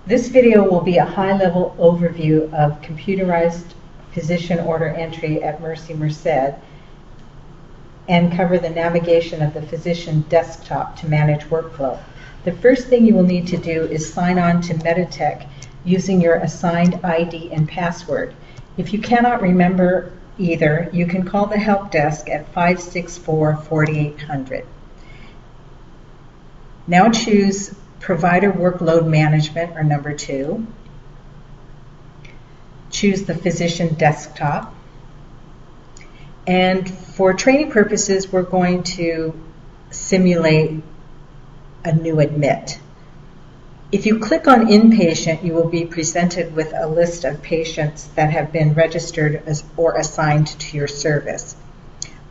This video will be a high-level overview of computerized physician order entry at Mercy Merced and cover the navigation of the physician desktop to manage workflow. The first thing you will need to do is sign on to Meditech using your assigned ID and password. If you cannot remember either, you can call the help desk at 564-4800. Now choose Provider Workload Management, or number 2. Choose the physician desktop. And for training purposes, we're going to simulate a new admit. If you click on Inpatient, you will be presented with a list of patients that have been registered or assigned to your service.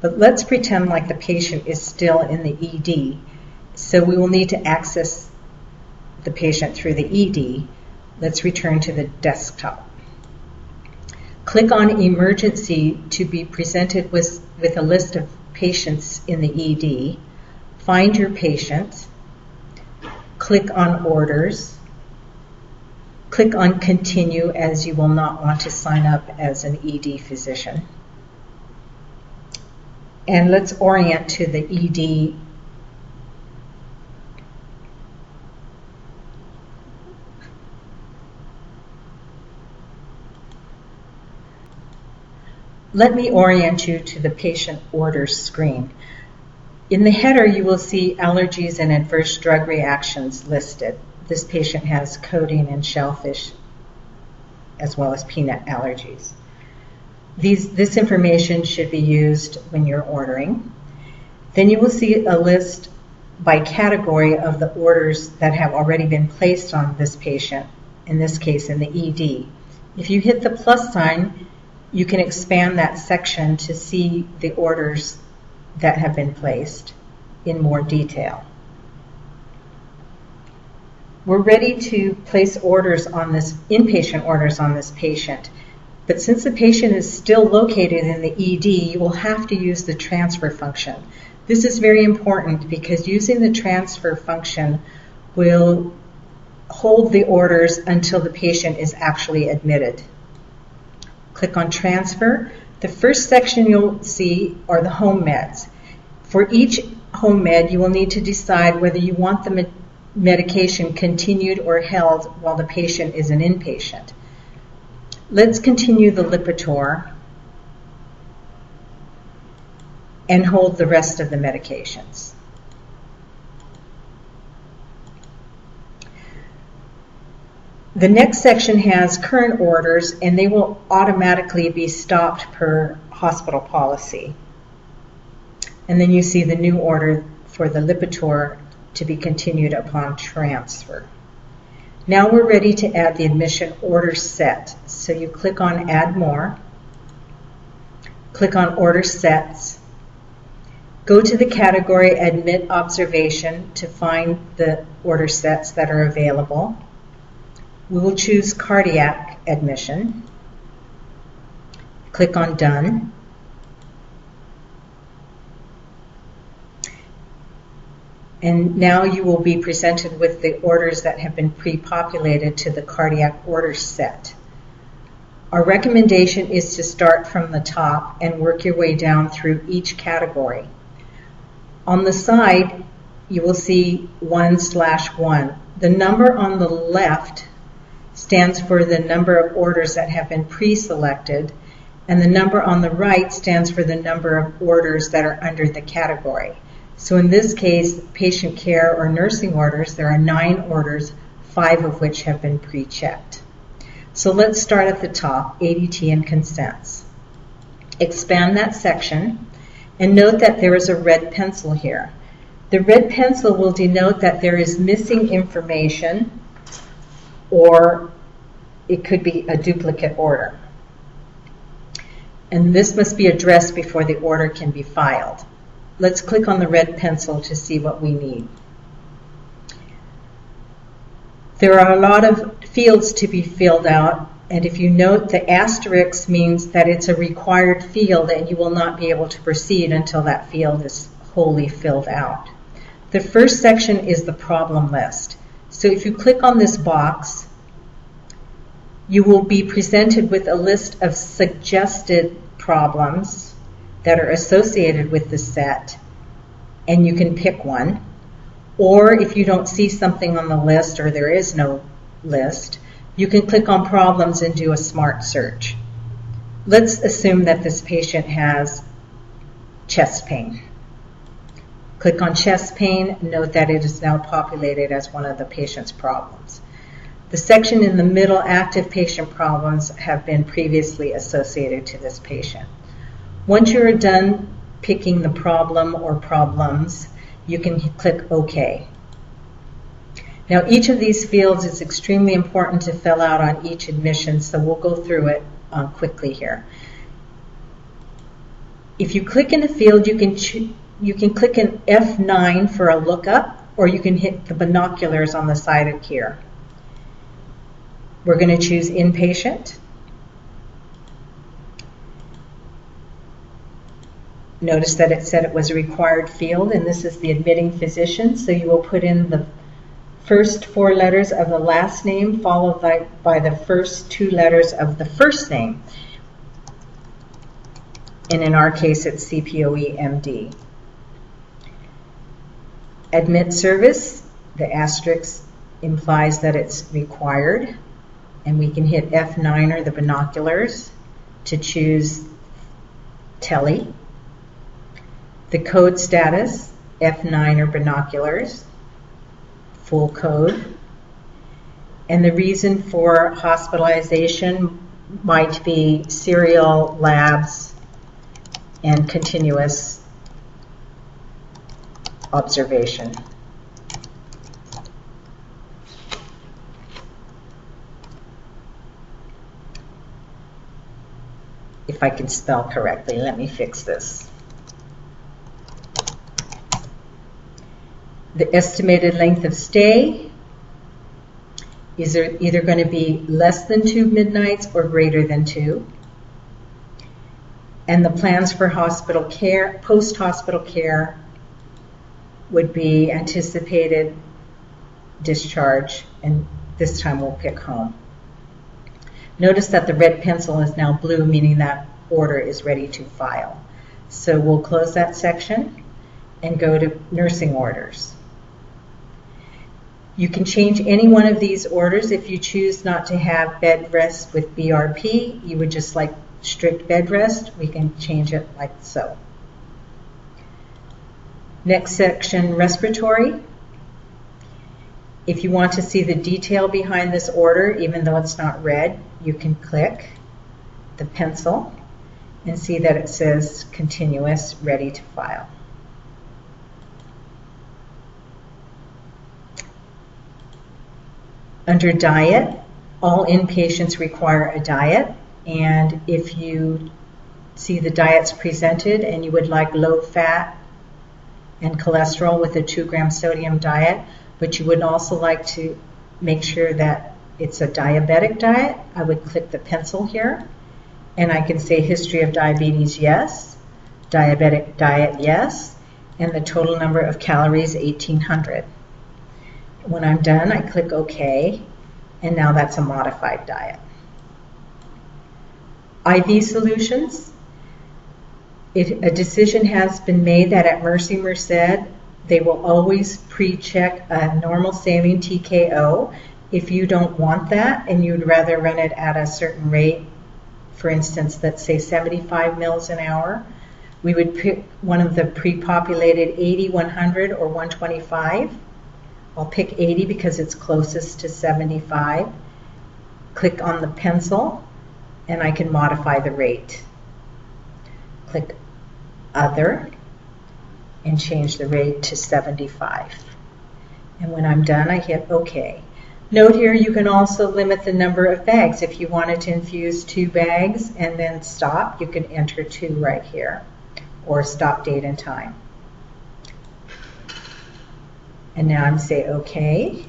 But let's pretend like the patient is still in the ED, so we will need to access the patient through the ED. Let's return to the desktop. Click on Emergency to be presented with a list of patients in the ED. Find your patient. Click on Orders. Click on Continue, as you will not want to sign up as an ED physician. And let's orient to the ED. Let me orient you to the patient orders screen. In the header, you will see allergies and adverse drug reactions listed. This patient has codeine and shellfish, as well as peanut allergies. This information should be used when you're ordering. Then you will see a list by category of the orders that have already been placed on this patient, in this case in the ED. If you hit the plus sign, you can expand that section to see the orders that have been placed in more detail. We're ready to place orders on this, inpatient orders on this patient. But since the patient is still located in the ED, you will have to use the transfer function. This is very important because using the transfer function will hold the orders until the patient is actually admitted. Click on Transfer. The first section you'll see are the home meds. For each home med, you will need to decide whether you want the medication continued or held while the patient is an inpatient. Let's continue the Lipitor and hold the rest of the medications. The next section has current orders, and they will automatically be stopped per hospital policy. And then you see the new order for the Lipitor to be continued upon transfer. Now we're ready to add the admission order set. So you click on Add More, click on Order Sets, go to the category Admit Observation to find the order sets that are available. We will choose cardiac admission. Click on Done. And now you will be presented with the orders that have been pre-populated to the cardiac order set. Our recommendation is to start from the top and work your way down through each category. On the side, you will see 1/1. The number on the left stands for the number of orders that have been pre-selected, and the number on the right stands for the number of orders that are under the category. So in this case, patient care or nursing orders, there are 9 orders, 5 of which have been pre-checked. So let's start at the top, ADT and consents. Expand that section and note that there is a red pencil here. The red pencil will denote that there is missing information, or it could be a duplicate order. And this must be addressed before the order can be filed. Let's click on the red pencil to see what we need. There are a lot of fields to be filled out, and if you note, the asterisk means that it's a required field and you will not be able to proceed until that field is wholly filled out. The first section is the problem list. So if you click on this box, You will be presented with a list of suggested problems that are associated with the set, and you can pick one. Or if you don't see something on the list or there is no list, you can click on problems and do a smart search. Let's assume that this patient has chest pain. Click on chest pain, note that it is now populated as one of the patient's problems. The section in the middle, active patient problems, have been previously associated to this patient. Once you're done picking the problem or problems, you can click OK. Now each of these fields is extremely important to fill out on each admission, so we'll go through it quickly here. If you click in a field, you can click in F9 for a lookup, or you can hit the binoculars on the side of here. We're going to choose inpatient. Notice that it said it was a required field, and this is the admitting physician, so you will put in the first 4 letters of the last name followed by the first 2 letters of the first name. And in our case, it's CPOE MD. Admit service, the asterisk implies that it's required, and we can hit F9 or the binoculars to choose tele. The code status, F9 or binoculars, full code. And the reason for hospitalization might be serial labs and continuous observation. If I can spell correctly, let me fix this. The estimated length of stay is either going to be less than 2 midnights or greater than 2. And the plans for hospital care, post-hospital care, would be anticipated discharge, and this time we'll pick home. Notice that the red pencil is now blue, meaning that order is ready to file. So we'll close that section and go to nursing orders. You can change any one of these orders. If you choose not to have bed rest with BRP, you would just like strict bed rest, we can change it like so. Next section, respiratory. If you want to see the detail behind this order, even though it's not red, you can click the pencil and see that it says continuous, ready to file. Under diet, all inpatients require a diet, and if you see the diets presented and you would like low fat and cholesterol with a 2-gram sodium diet, but you would also like to make sure that it's a diabetic diet, I would click the pencil here, and I can say history of diabetes, yes, diabetic diet, yes, and the total number of calories, 1,800. When I'm done, I click OK, and now that's a modified diet. IV solutions. If a decision has been made that at Mercy Merced, they will always pre-check a normal saline TKO. If you don't want that and you'd rather run it at a certain rate, for instance, let's say 75 mils an hour, we would pick one of the pre-populated 80, 100, or 125. I'll pick 80 because it's closest to 75. Click on the pencil and I can modify the rate. Click Other and change the rate to 75. And when I'm done, I hit OK. Note here you can also limit the number of bags. If you wanted to infuse 2 bags and then stop, you can enter 2 right here, or stop date and time. And now I'm say OK.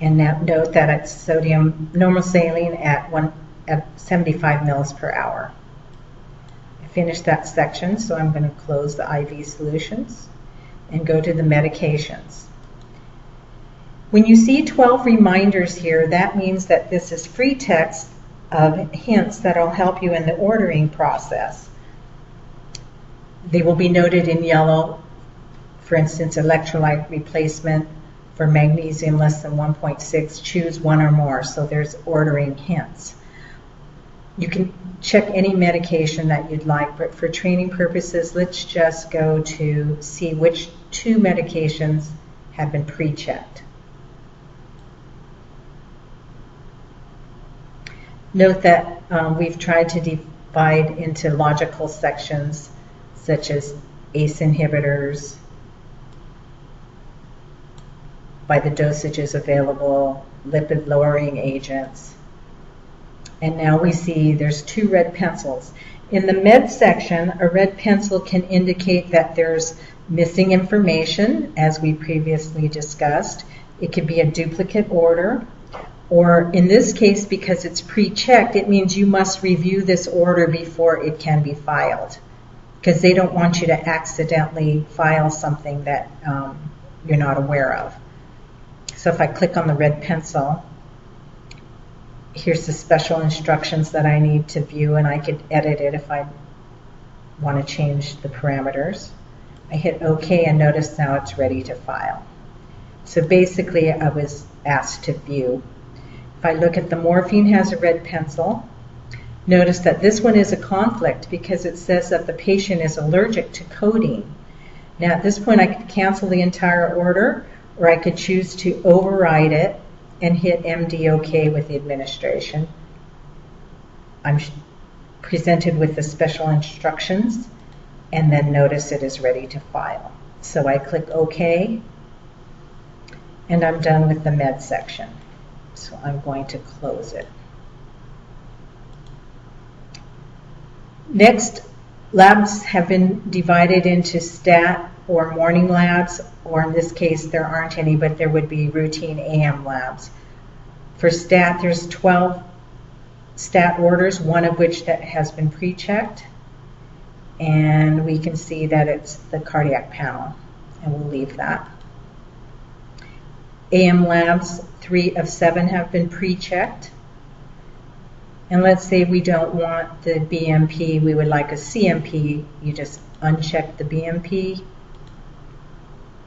And now note that it's sodium normal saline at 75 mils per hour. I finished that section, so I'm going to close the IV solutions and go to the medications. When you see 12 reminders here, that means that this is free text of hints that will help you in the ordering process. They will be noted in yellow. For instance, electrolyte replacement for magnesium less than 1.6, choose one or more. So there's ordering hints. You can check any medication that you'd like, but for training purposes, let's just go to see which 2 medications have been pre-checked. Note that we've tried to divide into logical sections such as ACE inhibitors by the dosages available, lipid lowering agents. And now we see there's 2 red pencils. In the med section, a red pencil can indicate that there's missing information, as we previously discussed. It could be a duplicate order. Or in this case, because it's pre-checked, it means you must review this order before it can be filed, because they don't want you to accidentally file something that you're not aware of. So if I click on the red pencil, here's the special instructions that I need to view, and I could edit it if I want to change the parameters. I hit OK, and notice now it's ready to file. So basically, I was asked to view. If I look at the morphine has a red pencil, notice that this one is a conflict because it says that the patient is allergic to codeine. Now at this point I could cancel the entire order, or I could choose to override it and hit MD OK with the administration. I'm presented with the special instructions, and then notice it is ready to file. So I click OK, and I'm done with the med section. So I'm going to close it. Next, labs have been divided into stat or morning labs, or in this case there aren't any, but there would be routine AM labs. For stat, there's 12 stat orders, one of which that has been pre-checked, and we can see that it's the cardiac panel, and we'll leave that. AM labs, 3 of 7 have been pre-checked. And let's say we don't want the BMP, we would like a CMP. You just uncheck the BMP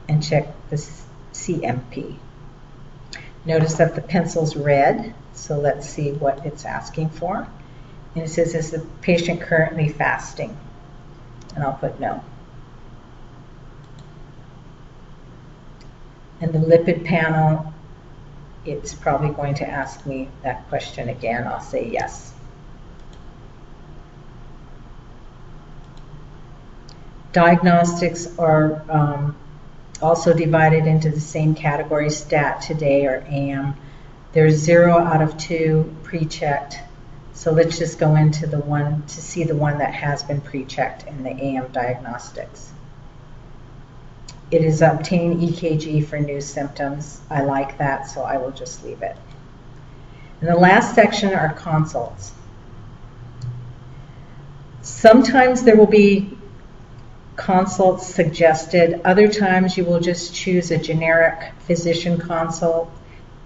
and check the CMP. Notice that the pencil's red, so let's see what it's asking for. And it says, is the patient currently fasting? And I'll put no. And the lipid panel, it's probably going to ask me that question again. I'll say yes. Diagnostics are also divided into the same category, stat today or AM. There's 0 out of 2 pre-checked. So let's just go into the one to see the one that has been pre-checked in the AM diagnostics. It is obtain EKG for new symptoms. I like that, so I will just leave it. And the last section are consults. Sometimes there will be consults suggested. Other times you will just choose a generic physician consult.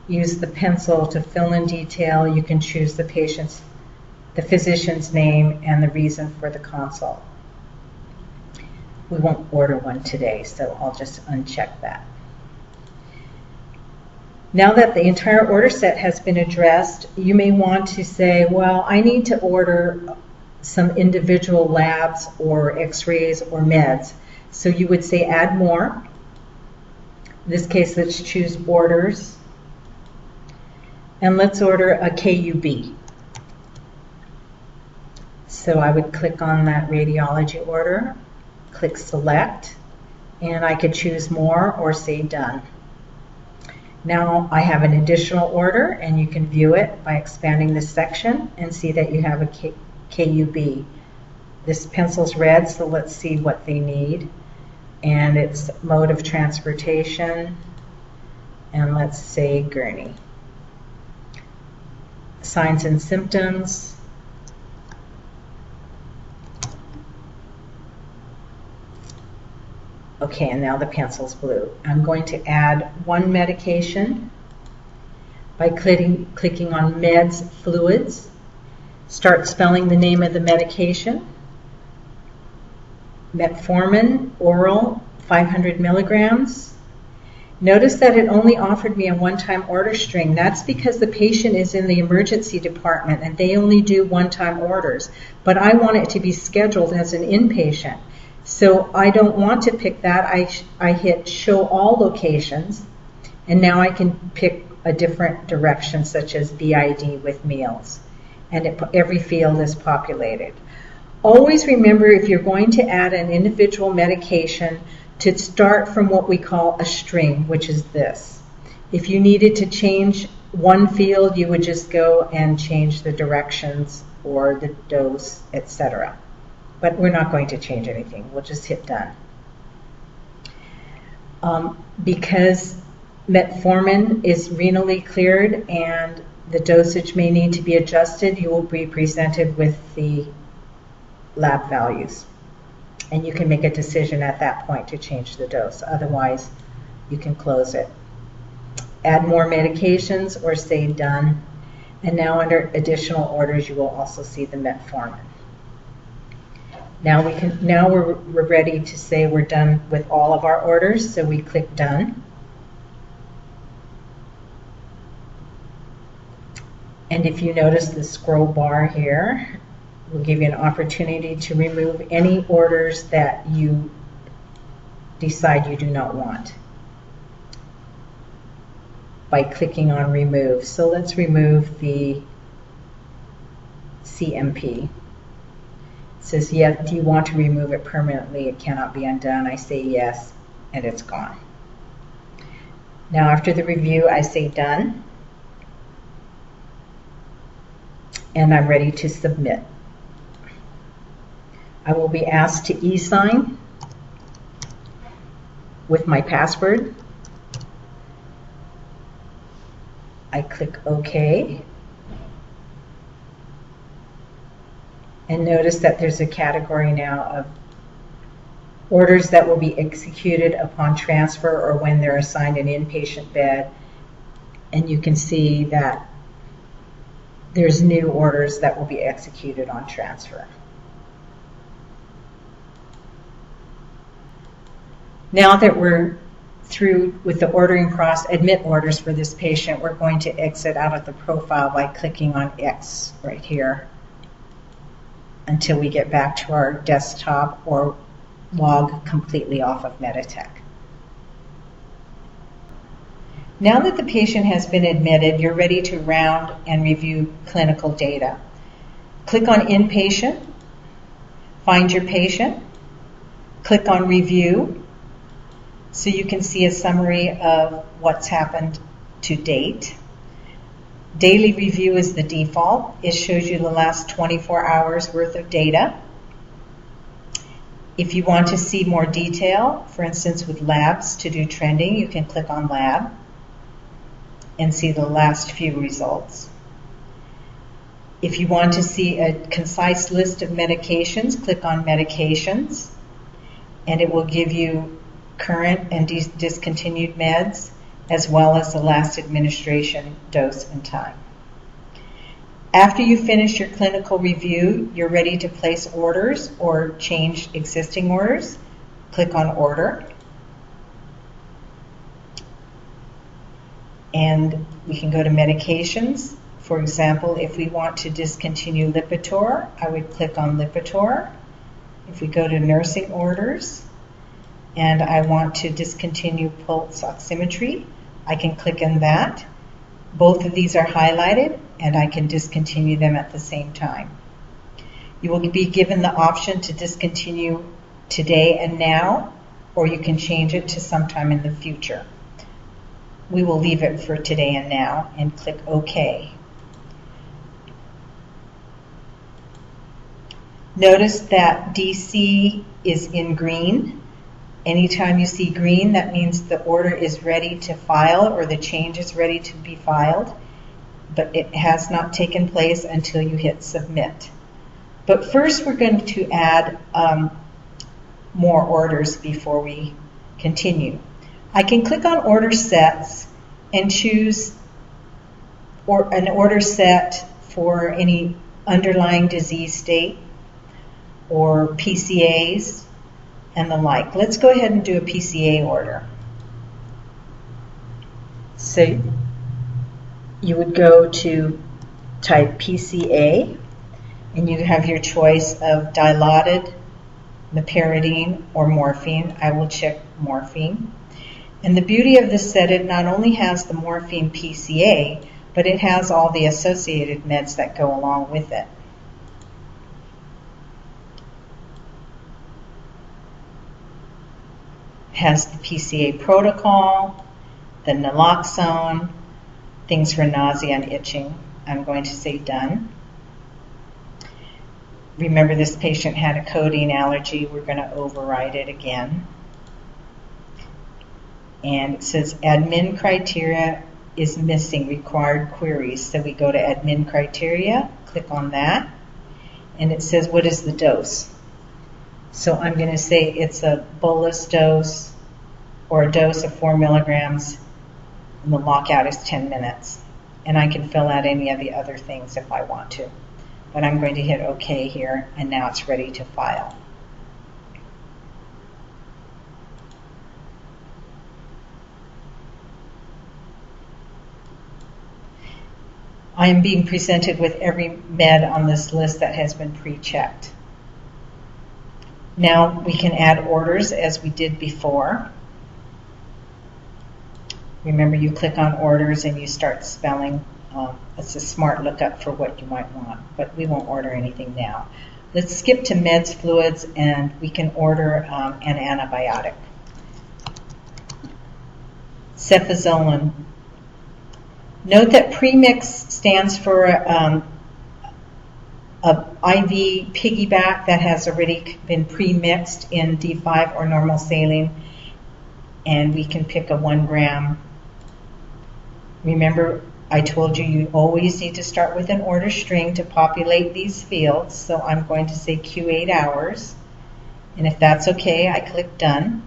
Use the pencil to fill in detail. You can choose the physician's name and the reason for the consult. We won't order one today, so I'll just uncheck that. Now that the entire order set has been addressed, you may want to say, well, I need to order some individual labs or x-rays or meds. So you would say add more. In this case, let's choose orders. And let's order a KUB. So I would click on that radiology order. Click select, and I could choose more or say done. Now I have an additional order, and you can view it by expanding this section and see that you have a KUB. This pencil's red, so let's see what they need. And it's mode of transportation, and let's say gurney. Signs and symptoms. Okay, and now the pencil's blue. I'm going to add one medication by clicking on Meds Fluids. Start spelling the name of the medication. Metformin, oral, 500 milligrams. Notice that it only offered me a one-time order string. That's because the patient is in the emergency department and they only do one-time orders. But I want it to be scheduled as an inpatient. So I don't want to pick that. I hit Show All Locations, and now I can pick a different direction, such as BID with meals. And every field is populated. Always remember, if you're going to add an individual medication, to start from what we call a string, which is this. If you needed to change one field, you would just go and change the directions or the dose, etc. But we're not going to change anything. We'll just hit done. Because metformin is renally cleared and the dosage may need to be adjusted, you will be presented with the lab values. And you can make a decision at that point to change the dose. Otherwise, you can close it. Add more medications or say done. And now under additional orders, you will also see the metformin. Now we're ready to say we're done with all of our orders, so we click done. And if you notice the scroll bar here, we'll give you an opportunity to remove any orders that you decide you do not want by clicking on remove. So let's remove the CMP. It says, yeah, do you want to remove it permanently? It cannot be undone. I say yes, and it's gone. Now after the review, I say done, and I'm ready to submit. I will be asked to e-sign with my password. I click OK. And notice that there's a category now of orders that will be executed upon transfer or when they're assigned an inpatient bed. And you can see that there's new orders that will be executed on transfer. Now that we're through with the ordering process, admit orders for this patient, we're going to exit out of the profile by clicking on X right here until we get back to our desktop or log completely off of Meditech. Now that the patient has been admitted, you're ready to round and review clinical data. Click on Inpatient, find your patient, click on Review, so you can see a summary of what's happened to date. Daily Review is the default. It shows you the last 24 hours worth of data. If you want to see more detail, for instance with labs to do trending, you can click on Lab and see the last few results. If you want to see a concise list of medications, click on Medications, and it will give you current and discontinued meds, as well as the last administration dose and time. After you finish your clinical review, you're ready to place orders or change existing orders. Click on Order. And we can go to Medications. For example, if we want to discontinue Lipitor, I would click on Lipitor. If we go to Nursing Orders, and I want to discontinue pulse oximetry, I can click on that. Both of these are highlighted, and I can discontinue them at the same time. You will be given the option to discontinue today and now, or you can change it to sometime in the future. We will leave it for today and now and click OK. Notice that DC is in green. Anytime you see green, that means the order is ready to file or the change is ready to be filed, but it has not taken place until you hit submit. But first we're going to add more orders before we Continue. I can click on order sets and choose an order set for any underlying disease state or PCAs and the like. Let's go ahead and do a PCA order. So you would go to type PCA, and you have your choice of dilaudid, meperidine, or morphine. I will check morphine. And the beauty of this set, it not only has the morphine PCA, but it has all the associated meds that go along with it. It has the PCA protocol, the naloxone, things for nausea and itching. I'm going to say done. Remember, this patient had a codeine allergy. We're going to override it again. And it says admin criteria is missing, required queries. So we go to admin criteria, click on that, and it says what is the dose. So I'm going to say it's a bolus dose or a dose of 4 milligrams, and the lockout is 10 minutes. And I can fill out any of the other things if I want to. But I'm going to hit OK here, and now it's ready to file. I am being presented with every med on this list that has been pre-checked. Now we can add orders as we did before. Remember, you click on orders and you start spelling. It's a smart lookup for what you might want, but we won't order anything now. Let's skip to meds, fluids, and we can order an antibiotic. Cefazolin. Note that premix stands for a IV piggyback that has already been pre-mixed in D5 or normal saline, and we can pick a 1 gram. Remember, I told you you always need to start with an order string to populate these fields, so I'm going to say Q8 hours, and if that's okay, I click done.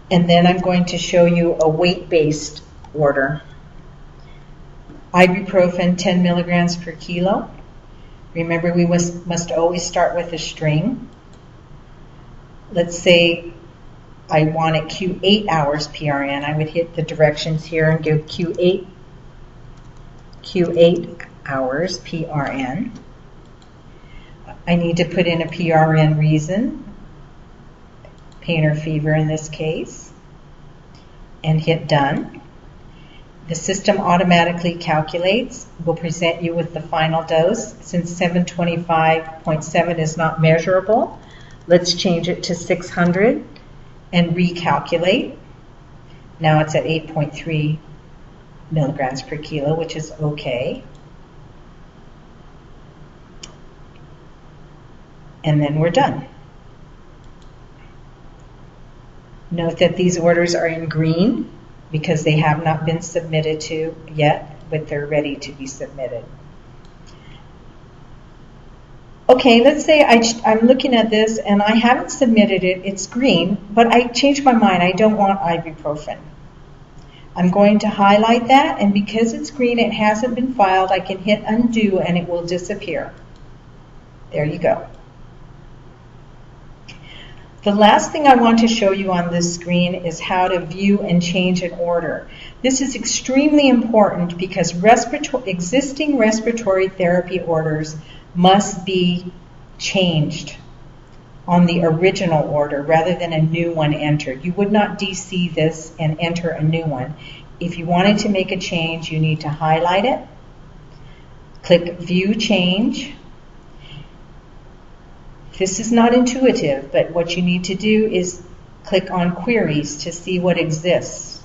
And then I'm going to show you a weight-based order. Ibuprofen, 10 milligrams per kilo. Remember, we must always start with a string. Let's say I want it Q8 hours PRN. I would hit the directions here and give Q8 hours PRN. I need to put in a PRN reason, pain or fever in this case, and hit done. The system automatically calculates, will present you with the final dose. Since 725.7 is not measurable, let's change it to 600 and recalculate. Now it's at 8.3 milligrams per kilo, which is okay. And then we're done. Note that these orders are in green because they have not been submitted to yet, but they're ready to be submitted. Okay, let's say I'm looking at this and I haven't submitted it, it's green, but I changed my mind, I don't want ibuprofen. I'm going to highlight that, and because it's green, it hasn't been filed, I can hit undo and it will disappear. There you go. The last thing I want to show you on this screen is how to view and change an order. This is extremely important because existing respiratory therapy orders must be changed on the original order rather than a new one entered. You would not DC this and enter a new one. If you wanted to make a change, you need to highlight it, click View Change. This is not intuitive, but what you need to do is click on Queries to see what exists.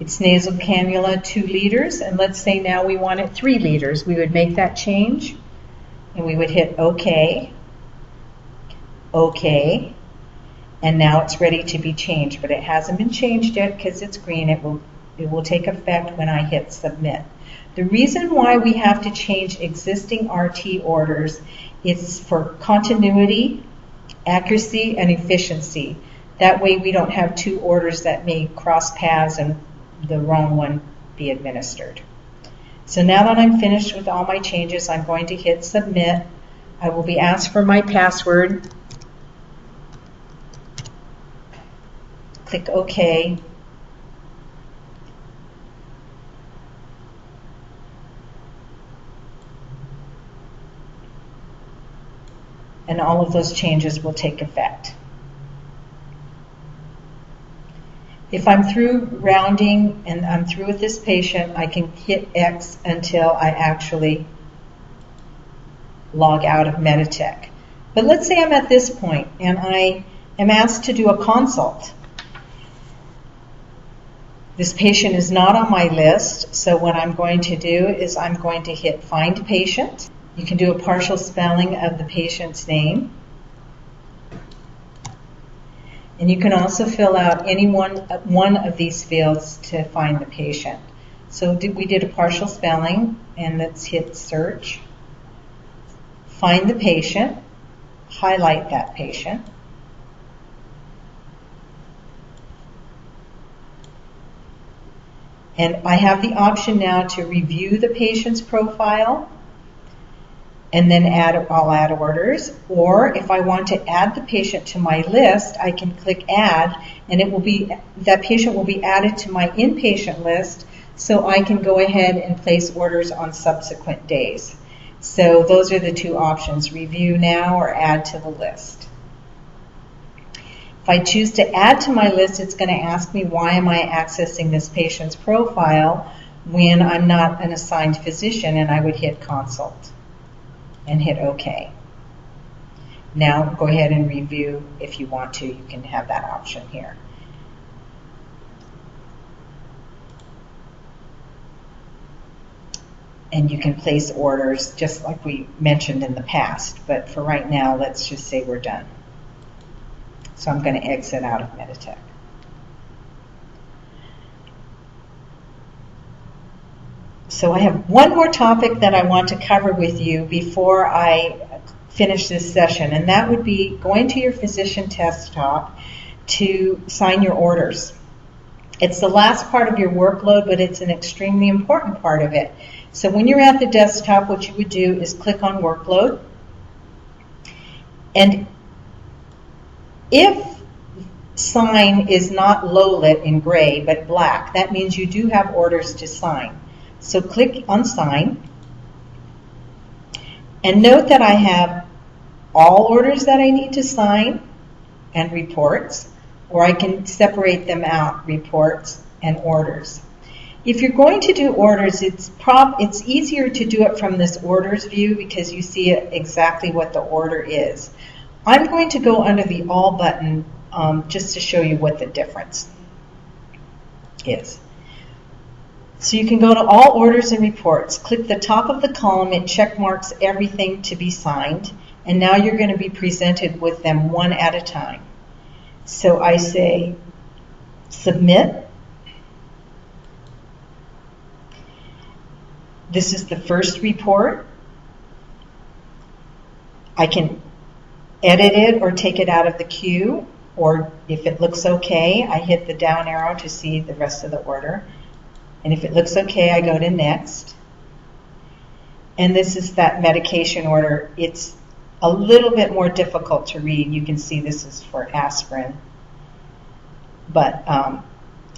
It's nasal cannula 2 liters, and let's say now we want it 3 liters. We would make that change, and we would hit OK, OK, and now it's ready to be changed, but it hasn't been changed yet because it's green. It will take effect when I hit Submit. The reason why we have to change existing RT orders It's for continuity, accuracy, and efficiency. That way we don't have two orders that may cross paths and the wrong one be administered. So now that I'm finished with all my changes, I'm going to hit submit. I will be asked for my password. Click OK. And all of those changes will take effect. If I'm through rounding and I'm through with this patient, I can hit X until I actually log out of Meditech. But let's say I'm at this point and I am asked to do a consult. This patient is not on my list, so what I'm going to do is I'm going to hit Find Patient. You can do a partial spelling of the patient's name. And you can also fill out any one of these fields to find the patient. So we did a partial spelling, and let's hit search. Find the patient, highlight that patient. And I have the option now to review the patient's profile, and then I'll add orders. Or if I want to add the patient to my list, I can click add, and that patient will be added to my inpatient list, so I can go ahead and place orders on subsequent days. So those are the two options, review now or add to the list. If I choose to add to my list, it's going to ask me why am I accessing this patient's profile when I'm not an assigned physician, and I would hit consult and hit OK. Now go ahead and review if you want to. You can have that option here. And you can place orders just like we mentioned in the past. But for right now, let's just say we're done. So I'm going to exit out of Meditech. So I have one more topic that I want to cover with you before I finish this session, and that would be going to your physician desktop to sign your orders. It's the last part of your workload, but it's an extremely important part of it. So when you're at the desktop, what you would do is click on workload, and if sign is not low lit in gray but black, that means you do have orders to sign. So click on sign, and note that I have all orders that I need to sign and reports, or I can separate them out, reports and orders. If you're going to do orders, it's easier to do it from this orders view because you see exactly what the order is. I'm going to go under the all button just to show you what the difference is. So you can go to all orders and reports, click the top of the column, it check marks everything to be signed, and now you're going to be presented with them one at a time. So I say submit. This is the first report. I can edit it or take it out of the queue, or if it looks okay, I hit the down arrow to see the rest of the order. And if it looks okay, I go to next. And this is that medication order. It's a little bit more difficult to read. You can see this is for aspirin, but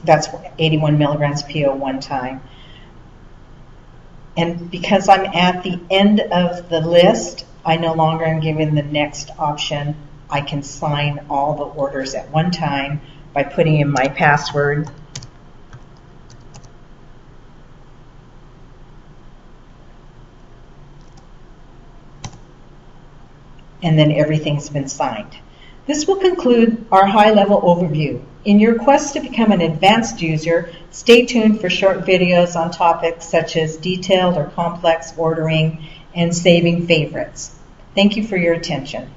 that's 81 milligrams PO one time. And because I'm at the end of the list, I no longer am given the next option. I can sign all the orders at one time by putting in my password. And then everything's been signed. This will conclude our high-level overview. In your quest to become an advanced user, stay tuned for short videos on topics such as detailed or complex ordering and saving favorites. Thank you for your attention.